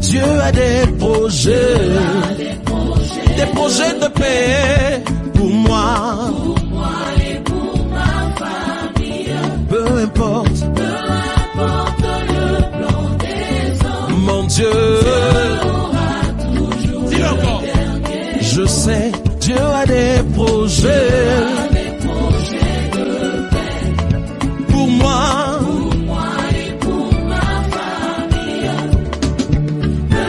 Dieu a des projets de paix pour moi et pour ma famille. Peu importe le plan des hommes, mon Dieu aura toujours dis-le encore. le dernier. Je sais Dieu a des projets De paix pour moi pour moi et pour ma famille. Peu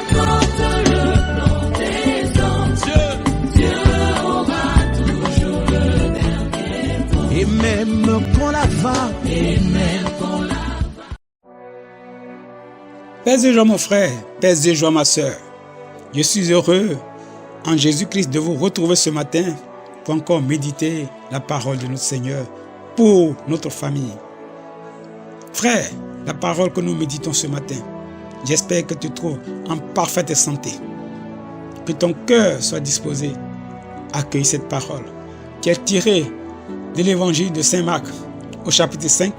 importe le plan des hommes, Dieu aura toujours le dernier mot. et même quand la va Et même quand la Paix et joie mon frère, paix et joie ma soeur. Je suis heureux en Jésus-Christ de vous retrouver ce matin pour encore méditer la parole de notre Seigneur pour notre famille. Frère, la parole que nous méditons ce matin, j'espère que tu te trouves en parfaite santé. Que ton cœur soit disposé à accueillir cette parole qui est tirée de l'évangile de Saint Marc au chapitre 5,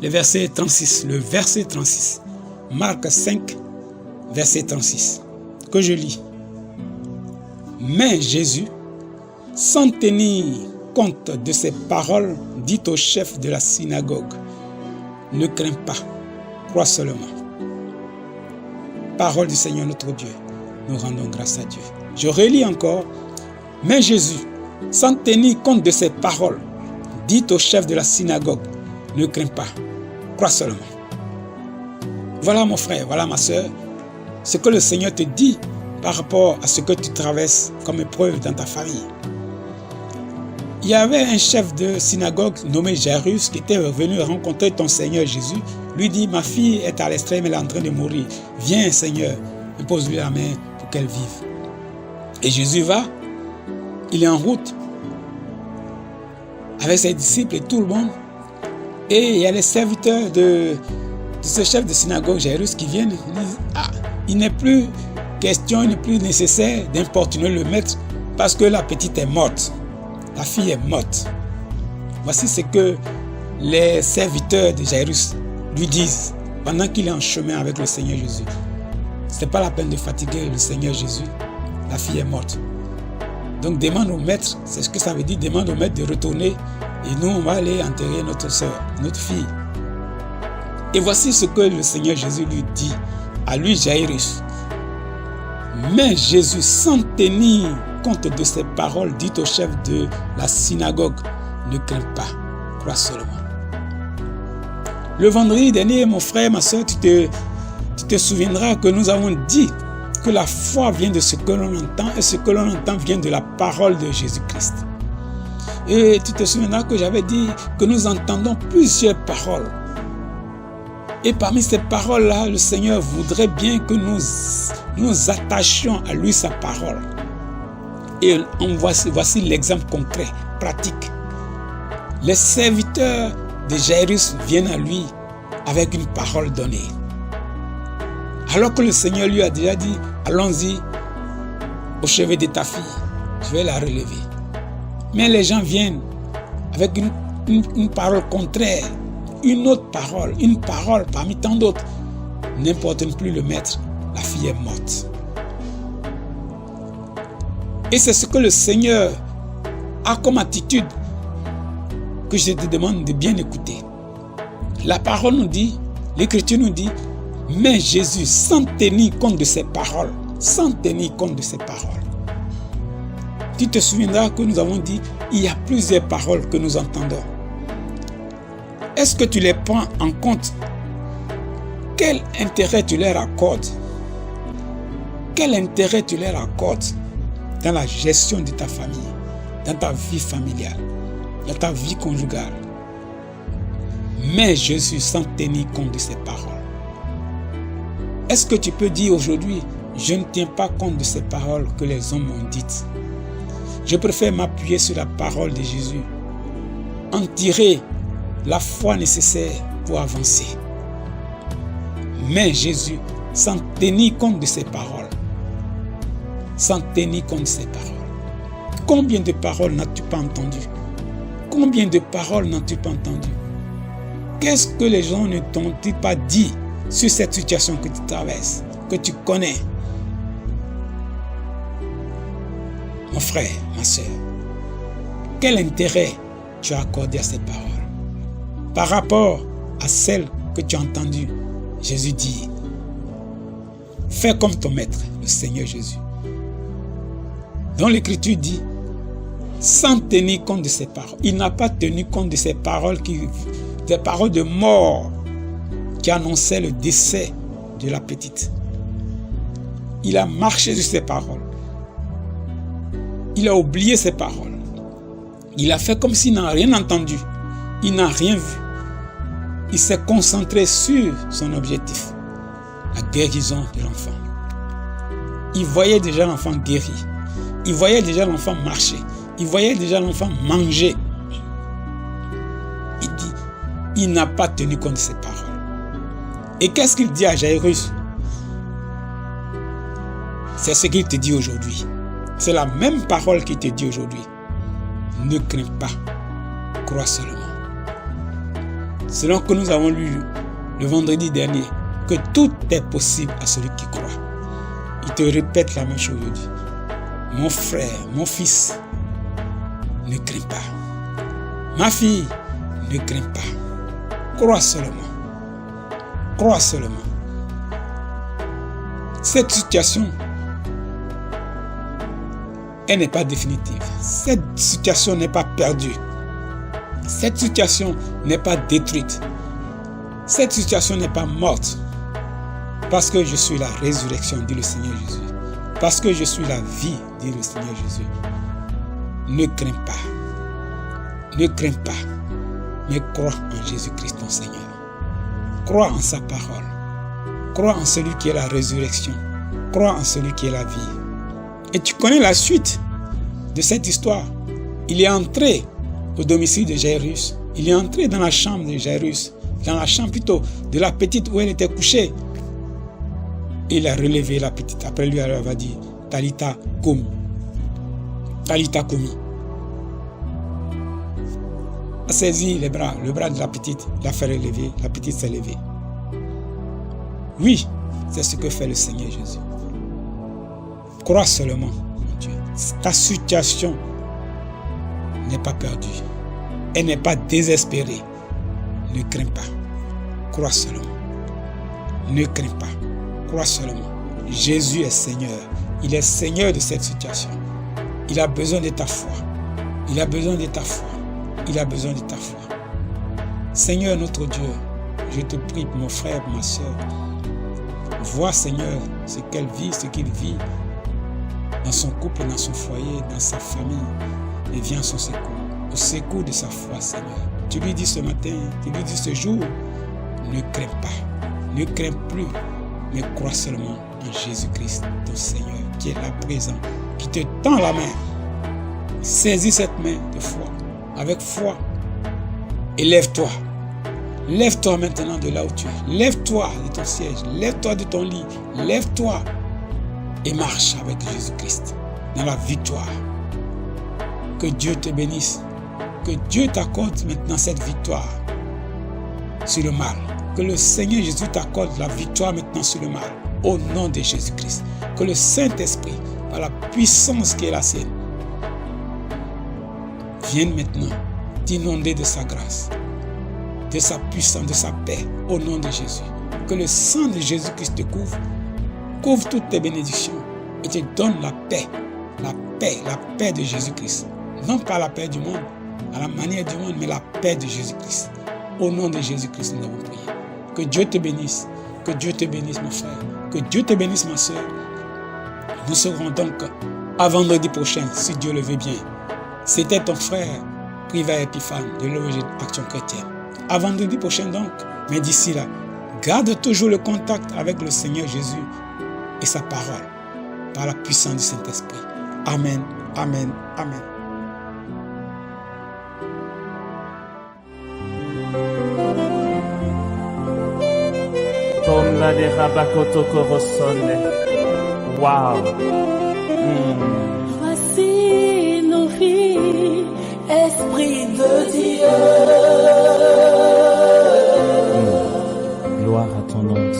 le verset 36. Le verset 36. Marc 5, verset 36, que je lis. Mais Jésus, sans tenir compte de ces paroles dites au chef de la synagogue, ne crains pas, crois seulement. Parole du Seigneur notre Dieu, nous rendons grâce à Dieu. Je relis encore. Mais Jésus, sans tenir compte de ces paroles dites au chef de la synagogue, ne crains pas, crois seulement. Voilà mon frère, voilà ma soeur, ce que le Seigneur te dit par rapport à ce que tu traverses comme épreuve dans ta famille. Il y avait un chef de synagogue nommé Jairus qui était venu rencontrer ton Seigneur Jésus. Lui dit, ma fille est à l'extrême, elle est en train de mourir. Viens Seigneur, impose-lui la main pour qu'elle vive. Et Jésus va, il est en route avec ses disciples et tout le monde. Et il y a les serviteurs de ce chef de synagogue Jairus qui viennent, ils disent, il n'est plus question, il n'est plus nécessaire d'importuner le maître parce que la petite est morte, la fille est morte. Voici ce que les serviteurs de Jairus lui disent pendant qu'il est en chemin avec le Seigneur Jésus. Ce n'est pas la peine de fatiguer le Seigneur Jésus, la fille est morte. Donc demande au maître, c'est ce que ça veut dire, demande au maître de retourner et nous on va aller enterrer notre soeur, notre fille. Et voici ce que le Seigneur Jésus lui dit à lui Jairus. Mais Jésus, sans tenir compte de ces paroles dites au chef de la synagogue, ne crains pas, crois seulement. Le vendredi dernier, mon frère, ma soeur, tu te souviendras que nous avons dit que la foi vient de ce que l'on entend et ce que l'on entend vient de la parole de Jésus-Christ. Et tu te souviendras que j'avais dit que nous entendons plusieurs paroles. Et parmi ces paroles-là, le Seigneur voudrait bien que nous attachions à lui sa parole. Et voici l'exemple concret, pratique. Les serviteurs de Jairus viennent à lui avec une parole donnée. Alors que le Seigneur lui a déjà dit, allons-y au chevet de ta fille, je vais la relever. Mais les gens viennent avec une parole contraire. Une autre parole, une parole parmi tant d'autres, n'importe plus le maître, la fille est morte. Et c'est ce que le Seigneur a comme attitude que je te demande de bien écouter. La parole nous dit, l'Écriture nous dit, mais Jésus, sans tenir compte de ses paroles, sans tenir compte de ses paroles. Tu te souviendras que nous avons dit, il y a plusieurs paroles que nous entendons. Est-ce que tu les prends en compte? Quel intérêt tu leur accordes? Quel intérêt tu leur accordes dans la gestion de ta famille, dans ta vie familiale, dans ta vie conjugale? Mais Jésus, sans tenir compte de ces paroles. Est-ce que tu peux dire aujourd'hui, je ne tiens pas compte de ces paroles que les hommes m'ont dites? Je préfère m'appuyer sur la parole de Jésus, en tirer la foi nécessaire pour avancer. Mais Jésus, sans tenir compte de ses paroles, sans tenir compte de ses paroles, combien de paroles n'as-tu pas entendues? Combien de paroles n'as-tu pas entendues? Qu'est-ce que les gens ne t'ont-ils pas dit sur cette situation que tu traverses, que tu connais. Mon frère, ma soeur, quel intérêt tu as accordé à cette parole par rapport à celle que tu as entendue? Jésus dit, fais comme ton maître, le Seigneur Jésus, dont l'Écriture dit, sans tenir compte de ses paroles. Il n'a pas tenu compte de ces paroles, des paroles de mort qui annonçaient le décès de la petite. Il a marché sur ces paroles. Il a oublié ses paroles. Il a fait comme s'il n'a rien entendu. Il n'a rien vu. Il s'est concentré sur son objectif, la guérison de l'enfant. Il voyait déjà l'enfant guéri. Il voyait déjà l'enfant marcher. Il voyait déjà l'enfant manger. Il dit, il n'a pas tenu compte de ses paroles. Et qu'est-ce qu'il dit à Jairus? C'est ce qu'il te dit aujourd'hui. C'est la même parole qu'il te dit aujourd'hui. Ne crains pas, crois seulement. Selon que nous avons lu le vendredi dernier, que tout est possible à celui qui croit. Il te répète la même chose aujourd'hui. Mon frère, mon fils, ne crains pas. Ma fille, ne crains pas. Crois seulement. Crois seulement. Cette situation, elle n'est pas définitive. Cette situation n'est pas perdue. Cette situation n'est pas détruite. Cette situation n'est pas morte. Parce que je suis la résurrection, dit le Seigneur Jésus. Parce que je suis la vie, dit le Seigneur Jésus. Ne crains pas. Ne crains pas. Mais crois en Jésus-Christ ton Seigneur. Crois en sa parole. Crois en celui qui est la résurrection. Crois en celui qui est la vie. Et tu connais la suite de cette histoire. Il est entré au domicile de Jairus. Il est entré dans la chambre de Jairus. Dans la chambre plutôt de la petite où elle était couchée. Il a relevé la petite. Après lui, elle va dire Talita Komi. Talita Komi. Il a saisi le bras de la petite, l'a fait relever, la petite s'est levée. Oui, c'est ce que fait le Seigneur Jésus. Crois seulement, mon Dieu. Ta situation n'est pas perdue. Elle n'est pas désespérée. Ne crains pas. Crois seulement. Ne crains pas. Crois seulement. Jésus est Seigneur. Il est Seigneur de cette situation. Il a besoin de ta foi. Il a besoin de ta foi. Il a besoin de ta foi. Seigneur notre Dieu, je te prie pour mon frère, pour ma soeur. Vois, Seigneur, ce qu'elle vit, ce qu'il vit dans son couple, dans son foyer, dans sa famille. Et viens à son secours, au secours de sa foi, Seigneur. Tu lui dis ce matin, tu lui dis ce jour, ne crains pas, ne crains plus, mais crois seulement en Jésus-Christ, ton Seigneur, qui est là présent, qui te tend la main. Saisis cette main de foi, avec foi, et lève-toi. Lève-toi maintenant de là où tu es. Lève-toi de ton siège, lève-toi de ton lit, lève-toi et marche avec Jésus-Christ dans la victoire. Que Dieu te bénisse. Que Dieu t'accorde maintenant cette victoire sur le mal. Que le Seigneur Jésus t'accorde la victoire maintenant sur le mal. Au nom de Jésus-Christ. Que le Saint-Esprit, par la puissance qui est la sienne, vienne maintenant t'inonder de sa grâce, de sa puissance, de sa paix, au nom de Jésus. Que le sang de Jésus-Christ te couvre, couvre toutes tes bénédictions et te donne la paix de Jésus-Christ. Non pas la paix du monde, à la manière du monde, mais la paix de Jésus-Christ. Au nom de Jésus-Christ, nous avons prié. Que Dieu te bénisse. Que Dieu te bénisse, mon frère. Que Dieu te bénisse, ma soeur. Nous serons donc à vendredi prochain, si Dieu le veut bien. C'était ton frère, Priva Epiphane, de l'ONG Action Chrétienne. À vendredi prochain donc. Mais d'ici là, garde toujours le contact avec le Seigneur Jésus et sa parole, par la puissance du Saint-Esprit. Amen, amen, amen. Tomla de Rabakoto Korosone. Wow. Voici nos vies, Esprit de Dieu. Gloire à ton nom,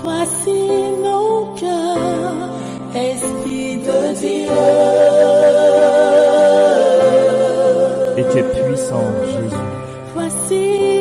Voici nos cœurs, Esprit de Dieu. Et tu es puissant, Jésus. Voici